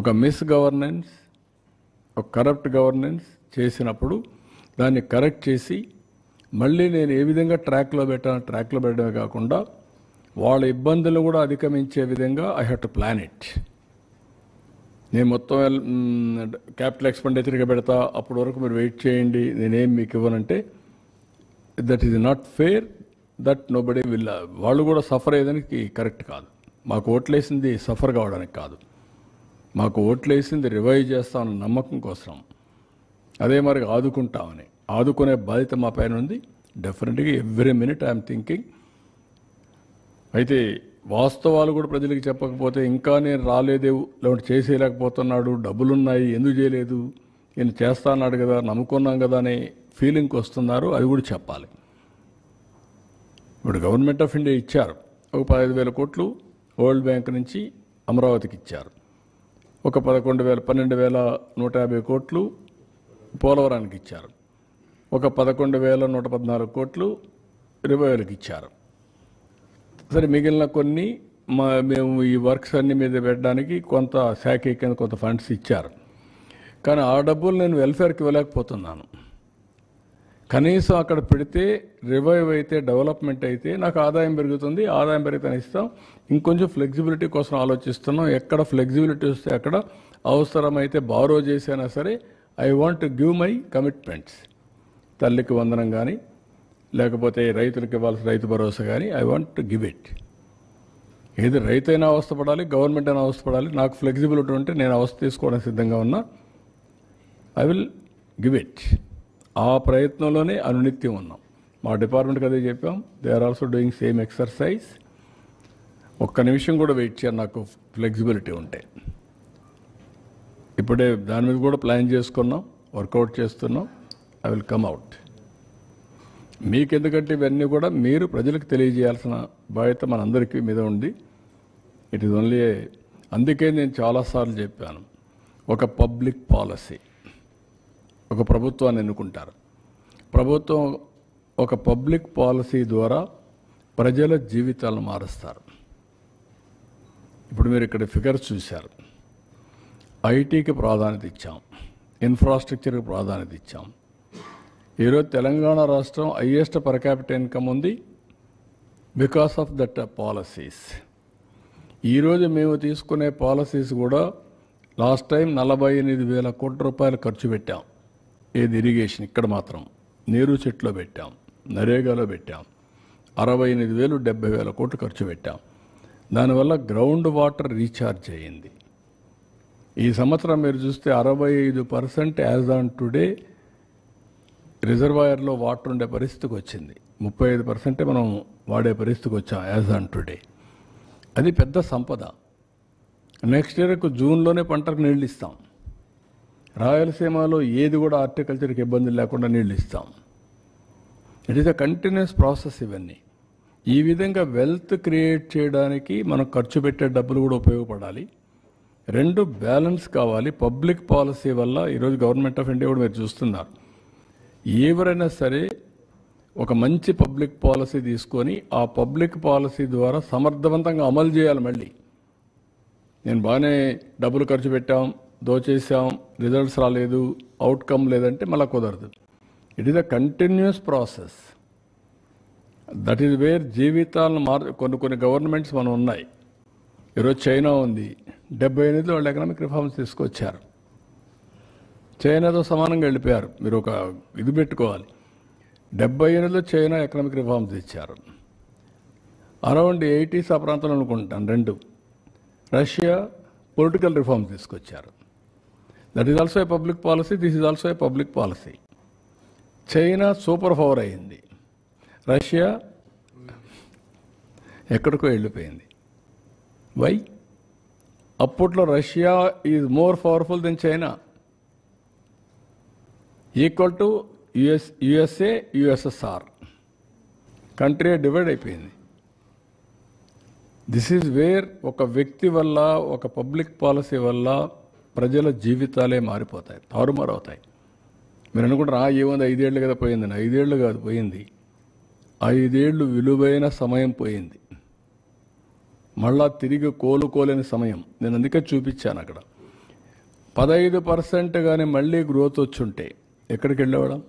ఒక miss governance, ఒక corrupt governance చేసినప్పుడు దాన్ని కరెక్ట్ చేసి మళ్ళీ నేను ఏ విధంగా ట్రాక్లో పెట్టడమే కాకుండా వాళ్ళ ఇబ్బందులు కూడా అధిగమించే విధంగా I have to plan it. నేను మొత్తం క్యాపిటల్ ఎక్స్పెండిచర్గా పెడతా, అప్పటి వరకు మీరు వెయిట్ చేయండి, నేనేం మీకు ఇవ్వనంటే that is not fair, that nobody will. వాళ్ళు కూడా సఫర్ అయ్యేదానికి కరెక్ట్ కాదు. మాకు ఓట్లేసింది సఫర్ కావడానికి కాదు, మాకు ఓట్లేసింది రివైవ్ చేస్తామన్న నమ్మకం కోసం, అదే మరి ఆదుకుంటామని. ఆదుకునే బాధ్యత మా పైన ఉంది. డెఫినెట్గా ఎవ్రీ మినిట్ ఐఎమ్ థింకింగ్. అయితే వాస్తవాలు కూడా ప్రజలకు చెప్పకపోతే ఇంకా నేను రాలేదే, లేదంటే చేసేయలేకపోతున్నాడు, డబ్బులున్నాయి ఎందుకు చేయలేదు, నేను చేస్తా అన్నాడు కదా, నమ్ముకున్నాం కదా అనే ఫీలింగ్కి వస్తున్నారు. అది కూడా చెప్పాలి. ఇప్పుడు గవర్నమెంట్ ఆఫ్ ఇండియా ఇచ్చారు ఒక 15,000 కోట్లు వరల్డ్ బ్యాంక్ నుంచి అమరావతికి ఇచ్చారు, ఒక 12,150 కోట్లు పోలవరానికి ఇచ్చారు, ఒక 11,114 కోట్లు రివైవల్కి ఇచ్చారు. సరే, మిగిలిన కొన్ని మేము ఈ వర్క్స్ అన్ని మీద పెట్టడానికి కొంత శాఖ కింద కొంత ఫండ్స్ ఇచ్చారు. కానీ ఆ డబ్బులు నేను వెల్ఫేర్కి ఇవ్వలేకపోతున్నాను. కనీసం అక్కడ పెడితే రివైవ్ అయితే, డెవలప్మెంట్ అయితే నాకు ఆదాయం పెరుగుతుంది. ఆదాయం పెరిగితే ఇస్తాం. ఇంకొంచెం ఫ్లెక్సిబిలిటీ కోసం ఆలోచిస్తున్నాం. ఎక్కడ ఫ్లెక్సిబిలిటీ వస్తే అక్కడ అవసరమైతే బారో చేసైనా సరే I want to give my commitments. తల్లికి వందనం కానీ, లేకపోతే రైతులకు ఇవ్వాల్సిన రైతు భరోసా కానీ I want to give it. ఏది రైతైనా అవస్థపడాలి, గవర్నమెంట్ అయినా అవస్థపడాలి. నాకు ఫ్లెక్సిబిలిటీ ఉంటే నేను అవస్థ తీసుకోవడానికి సిద్ధంగా ఉన్నా. I will give it. ఆ ప్రయత్నంలోనే అనునిత్యం ఉన్నాం. మా డిపార్ట్మెంట్కి అదే చెప్పాం. They are also doing same exercise. ఒక్క నిమిషం కూడా వెయిట్ చేయాలి నాకు ఫ్లెక్సిబిలిటీ ఉంటే. ఇప్పుడే దాని మీద కూడా ప్లాన్ చేసుకున్నాం, వర్కౌట్ చేస్తున్నాం. I will come out. మీకెందుకంటే ఇవన్నీ కూడా మీరు ప్రజలకు తెలియజేయాల్సిన బాధ్యత మనందరికీ మీద ఉంది. It is only. అందుకే నేను చాలాసార్లు చెప్పాను, ఒక పబ్లిక్ పాలసీ, ఒక ప్రభుత్వాన్ని ఎన్నుకుంటారు. ప్రభుత్వం ఒక పబ్లిక్ పాలసీ ద్వారా ప్రజల జీవితాలను మారుస్తారు. ఇప్పుడు మీరు ఇక్కడ ఫిగర్స్ చూశారు. ఐటీకి ప్రాధాన్యత ఇచ్చాం, ఇన్ఫ్రాస్ట్రక్చర్కి ప్రాధాన్యత ఇచ్చాం. ఈరోజు తెలంగాణ రాష్ట్రం హైయెస్ట్ పర్ క్యాపిటల్ ఇన్కమ్ ఉంది బికాస్ ఆఫ్ దట్ పాలసీస్. ఈరోజు మేము తీసుకునే పాలసీస్ కూడా లాస్ట్ టైం 48,000 కోట్ల రూపాయలు ఖర్చు పెట్టాం. ఏది ఇరిగేషన్, ఇక్కడ మాత్రం నీరు చెట్లో పెట్టాం, నరేగాలో పెట్టాం. 68,000 70,000 కోట్లు ఖర్చు పెట్టాం. దానివల్ల గ్రౌండ్ వాటర్ రీఛార్జ్ అయ్యింది. ఈ సంవత్సరం మీరు చూస్తే 65% యాజ్ ఆన్ టుడే రిజర్వాయర్లో వాటర్ ఉండే పరిస్థితికి వచ్చింది. 35% మనం వాడే పరిస్థితికి వచ్చాం యాజ్ ఆన్ టుడే. అది పెద్ద సంపద. నెక్స్ట్ ఇయర్కు జూన్లోనే పంటకు నీళ్ళు ఇస్తాం. రాయలసీమలో ఏది కూడా హార్టికల్చర్కి ఇబ్బంది లేకుండా నీళ్ళు ఇస్తాం. It is a continuous process. ఇవన్నీ ఈ విధంగా వెల్త్ క్రియేట్ చేయడానికి మనం ఖర్చు పెట్టే డబ్బులు కూడా ఉపయోగపడాలి. రెండు బ్యాలెన్స్ కావాలి. పబ్లిక్ పాలసీ వల్ల ఈరోజు గవర్నమెంట్ ఆఫ్ ఇండియా కూడా మీరు చూస్తున్నారు, ఎవరైనా సరే ఒక మంచి పబ్లిక్ పాలసీ తీసుకొని ఆ పబ్లిక్ పాలసీ ద్వారా సమర్థవంతంగా అమలు చేయాలి. మళ్ళీ నేను బాగానే డబ్బులు ఖర్చు పెట్టాం, దోచేసాం, రిజల్ట్స్ రాలేదు, అవుట్కమ్ లేదంటే మళ్ళీ కుదరదు. It is a continuous process. That is where జీవితాలను కొన్ని గవర్నమెంట్స్ మనం ఉన్నాయి. ఈరోజు చైనా ఉంది. 78లో వాళ్ళు ఎకనామిక్ రిఫార్మ్స్ తీసుకొచ్చారు. చైనాతో సమానంగా వెళ్ళిపోయారు. మీరు ఒక ఇది పెట్టుకోవాలి. 78లో చైనా ఎకనామిక్ రిఫార్మ్స్ ఇచ్చారు. అరౌండ్ 80s ఆ ప్రాంతంలో అనుకుంటాను రెండు. రష్యా పొలిటికల్ రిఫార్మ్స్ తీసుకొచ్చారు. That is also a public policy. This is also a public policy. China super power అయింది, రష్యా ఎక్కడికో వెళ్ళిపోయింది. వై? అప్పట్లో Russia is more powerful than China, equal to USA USSR. Country divide అయిపోయింది. దిస్ ఈజ్ వేర్ ఒక వ్యక్తి వల్ల, ఒక పబ్లిక్ పాలసీ వల్ల ప్రజల జీవితాలే మారిపోతాయి, తారుమారు అవుతాయి. మీరు అనుకుంటారా ఏముంది 5 ఏళ్ళు కదా పోయిందని. 5 ఏళ్ళు కాదు పోయింది, 5 ఏళ్ళు విలువైన సమయం పోయింది. మళ్ళా తిరిగి కోలుకోలేని సమయం. నేను అందుకే చూపించాను అక్కడ. 15% కానీ మళ్ళీ గ్రోత్ వచ్చుంటే ఎక్కడికి వెళ్ళేవాళ్ళం?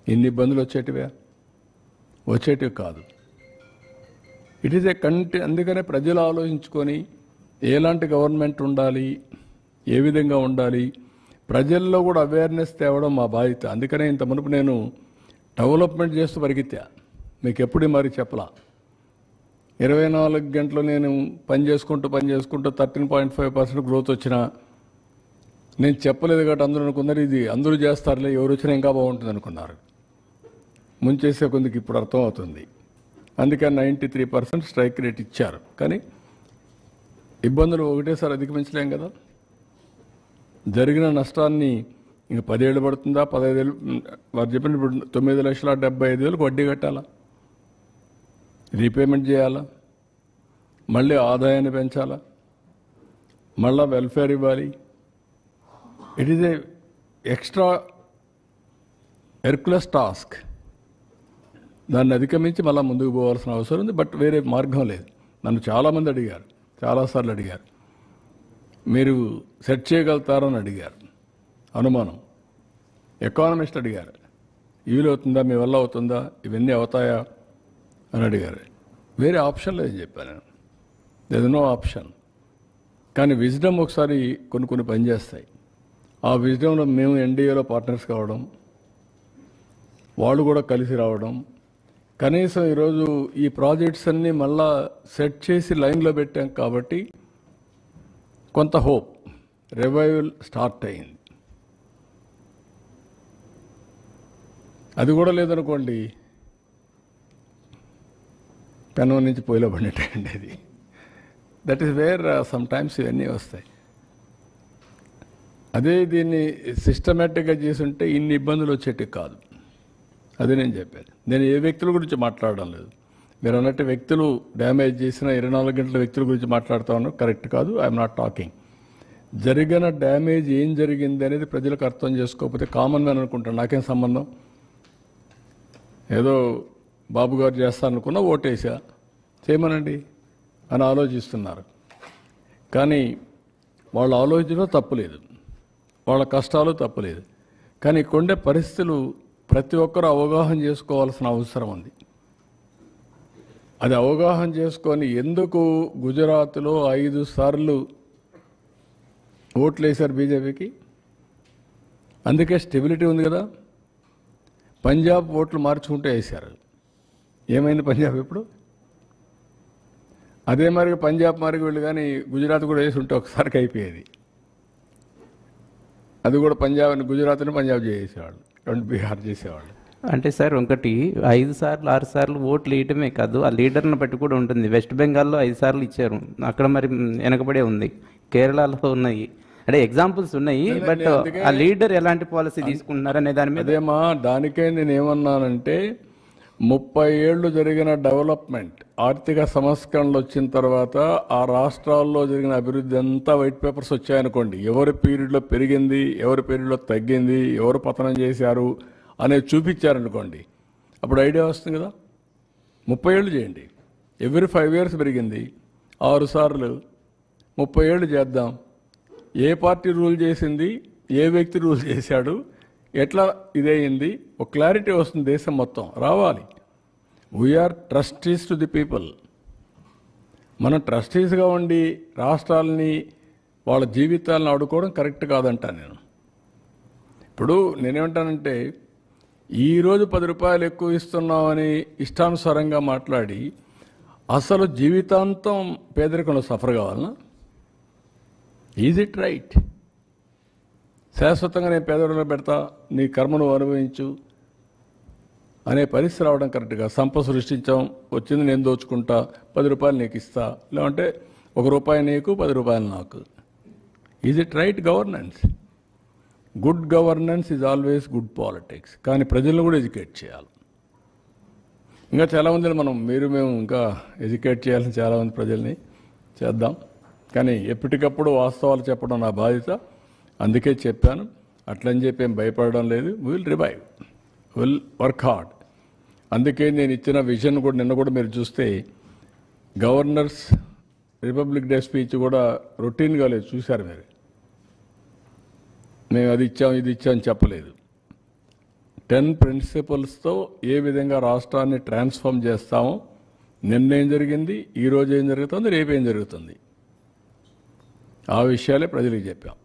ఇన్ని ఇబ్బందులు వచ్చేటివి కాదు. ఇట్ ఈస్ అందుకనే ప్రజలు ఆలోచించుకొని ఎలాంటి గవర్నమెంట్ ఉండాలి, ఏ విధంగా ఉండాలి, ప్రజల్లో కూడా అవేర్నెస్ తేవడం మా బాధ్యత. అందుకనే ఇంత మునుపు నేను డెవలప్మెంట్ చేస్తూ పరిగెత్తా, మీకు ఎప్పుడు మరి చెప్పలా. 24 గంటలు నేను పని చేసుకుంటూ 13.5% గ్రోత్ వచ్చినా నేను చెప్పలేదు కాబట్టి అందరూ అనుకున్నారు ఇది అందరూ చేస్తారులే, ఎవరు వచ్చినా ఇంకా బాగుంటుంది అనుకున్నారు. ముంచేసే కొందికి ఇప్పుడు అర్థమవుతుంది. అందుకని 93% స్ట్రైక్ రేట్ ఇచ్చారు. కానీ ఇబ్బందులు ఒకటేసారి అధిగమించలేం కదా. జరిగిన నష్టాన్ని ఇంకా 10 ఏళ్ళు పడుతుందా, 15 ఏళ్ళు? వారు చెప్పిన ఇప్పుడు 9,75,000 వడ్డీ కట్టాలా, రీపేమెంట్ చేయాలా, మళ్ళీ ఆదాయాన్ని పెంచాలా, మళ్ళా వెల్ఫేర్ ఇవ్వాలి. It is a extra Hercules task. దాన్ని అధిగమించి మళ్ళీ ముందుకు పోవాల్సిన అవసరం ఉంది. బట్ వేరే మార్గం లేదు. నన్ను చాలామంది అడిగారు, చాలాసార్లు అడిగారు, మీరు సెట్ చేయగలుగుతారని అడిగారు. అనుమానం. ఎకానమిస్ట్ అడిగారు, వీలవుతుందా, మీ వల్ల అవుతుందా, ఇవన్నీ అవుతాయా అని అడిగారు. వేరే ఆప్షన్ లేదని చెప్పాను నేను. There is no option. కానీ విజ్డమ్ ఒకసారి కొన్ని పనిచేస్తాయి. ఆ విజ్డమ్లో మేము ఎన్డీఏలో పార్ట్నర్స్ కావడం, వాళ్ళు కూడా కలిసి రావడం, కనీసం ఈరోజు ఈ ప్రాజెక్ట్స్ అన్నీ మళ్ళా సెట్ చేసి లైన్లో పెట్టాం కాబట్టి కొంత హోప్, రివైవల్ స్టార్ట్ అయింది. అది కూడా లేదనుకోండి, పెనం నుంచి పొయ్యిలో పడినట్టండి అది. That is where some times ఇవన్నీ వస్తాయి. అదే దీన్ని సిస్టమేటిక్గా చేసుంటే ఇన్ని ఇబ్బందులు వచ్చేటివి కాదు. అదే నేను చెప్పాను. నేను ఏ వ్యక్తుల గురించి మాట్లాడడం లేదు. మీరు అన్నట్టు వ్యక్తులు డ్యామేజ్ చేసిన 24 గంటల వ్యక్తుల గురించి మాట్లాడుతూ ఉన్నారు, కరెక్ట్ కాదు. I'm not talking. జరిగిన డ్యామేజ్ ఏం జరిగింది అనేది ప్రజలకు అర్థం చేసుకోకపోతే కామన్ మ్యాన్ అనుకుంటాను, నాకేం సంబంధం, ఏదో బాబు గారు చేస్తారనుకున్నా ఓటేసా, చేయమనండి అని ఆలోచిస్తున్నారు. కానీ వాళ్ళ ఆలోచన తప్పులేదు, వాళ్ళ కష్టాలు తప్పులేదు. కానీ కొండే పరిస్థితులు ప్రతి ఒక్కరూ అవగాహన చేసుకోవాల్సిన అవసరం ఉంది. అది అవగాహన చేసుకొని ఎందుకు గుజరాత్లో 5 సార్లు ఓట్లు వేశారు బీజేపీకి? అందుకే స్టెబిలిటీ ఉంది కదా. పంజాబ్ ఓట్లు మార్చుకుంటే వేశారు. ఏమైంది పంజాబ్ ఇప్పుడు? అదే మరి పంజాబ్ మరి వీళ్ళు కానీ గుజరాత్ కూడా వేసి ఉంటే ఒకసారికి అయిపోయేది. అది కూడా పంజాబ్ని గుజరాత్ని పంజాబ్ చేసేవాళ్ళు, బీహార్ చేసేవాళ్ళు. అంటే సార్ ఒకటి 5 సార్లు 6 సార్లు ఓట్లు వేయటమే కాదు, ఆ లీడర్ని బట్టి కూడా ఉంటుంది. వెస్ట్ బెంగాల్లో 5 సార్లు ఇచ్చారు, అక్కడ మరి వెనకబడే ఉంది. కేరళలో ఉన్నాయి, అంటే ఎగ్జాంపుల్స్ ఉన్నాయి. బట్ ఆ లీడర్ ఎలాంటి పాలసీ తీసుకుంటున్నారు అనే దాని మీద. అదేమా, దానికే నేను ఏమన్నానంటే 30 ఏళ్ళు జరిగిన డెవలప్మెంట్, ఆర్థిక సంస్కరణలు వచ్చిన తర్వాత ఆ రాష్ట్రాల్లో జరిగిన అభివృద్ధి అంతా వైట్ పేపర్స్ వచ్చాయనుకోండి. ఎవరి పీరియడ్లో పెరిగింది, ఎవరి పీరియడ్లో తగ్గింది, ఎవరు పతనం చేశారు అనేది చూపించారనుకోండి, అప్పుడు ఐడియా వస్తుంది కదా. 30 ఏళ్ళు చేయండి, ఎవ్రీ 5 ఇయర్స్ పెరిగింది, 6 సార్లు 30 ఏళ్ళు చేద్దాం. ఏ పార్టీ రూల్ చేసింది, ఏ వ్యక్తి రూల్ చేశాడు, ఎట్లా ఇదయింది, ఒక క్లారిటీ వస్తుంది. దేశం మొత్తం రావాలి. We are trustees to the people. మనం ట్రస్టీస్గా ఉండి రాష్ట్రాలని వాళ్ళ జీవితాలను ఆడుకోవడం కరెక్ట్ కాదంటాను నేను. ఇప్పుడు నేనేమంటానంటే, ఈరోజు 10 రూపాయలు ఎక్కువ ఇస్తున్నామని ఇష్టానుసారంగా మాట్లాడి అసలు జీవితాంతం పేదరికంలో సఫర్ కావాలనా? Is it right? శాశ్వతంగా నేను పేదరికంలో పెడతా, నీ కర్మను అనుభవించు అనే పరిస్థితి రావడం కరెక్ట్గా. సంపద సృష్టించాం, వచ్చింది నేను దోచుకుంటా, 10 రూపాయలు నీకు ఇస్తా, లేదంటే 1 రూపాయి నీకు 10 రూపాయలు నాకు. Is it right governance? Good governance is always good politics. కానీ ప్రజలను కూడా ఎడ్యుకేట్ చేయాలి. ఇంకా చాలామంది మేము ఇంకా ఎడ్యుకేట్ చేయాలని చాలామంది ప్రజల్ని చేద్దాం. కానీ ఎప్పటికప్పుడు వాస్తవాలు చెప్పడం నా బాధ్యత. అందుకే చెప్పాను, అట్లని చెప్పి ఏం భయపడడం లేదు. Will revive, will work hard. అందుకే నేను ఇచ్చిన విజన్ కూడా నిన్న కూడా మీరు చూస్తే గవర్నర్స్ రిపబ్లిక్ డే స్పీచ్ కూడా రొటీన్గా లేదు, చూశారు మీరు. మేము అది ఇచ్చాం ఇది ఇచ్చాం చెప్పలేదు. 10 ప్రిన్సిపల్స్తో ఏ విధంగా రాష్ట్రాన్ని ట్రాన్స్ఫార్మ్ చేస్తామో, నిన్నేం జరిగింది, ఈరోజు ఏం జరుగుతుంది, రేపేం జరుగుతుంది, ఆ విషయాలే ప్రజలకు చెప్పాం.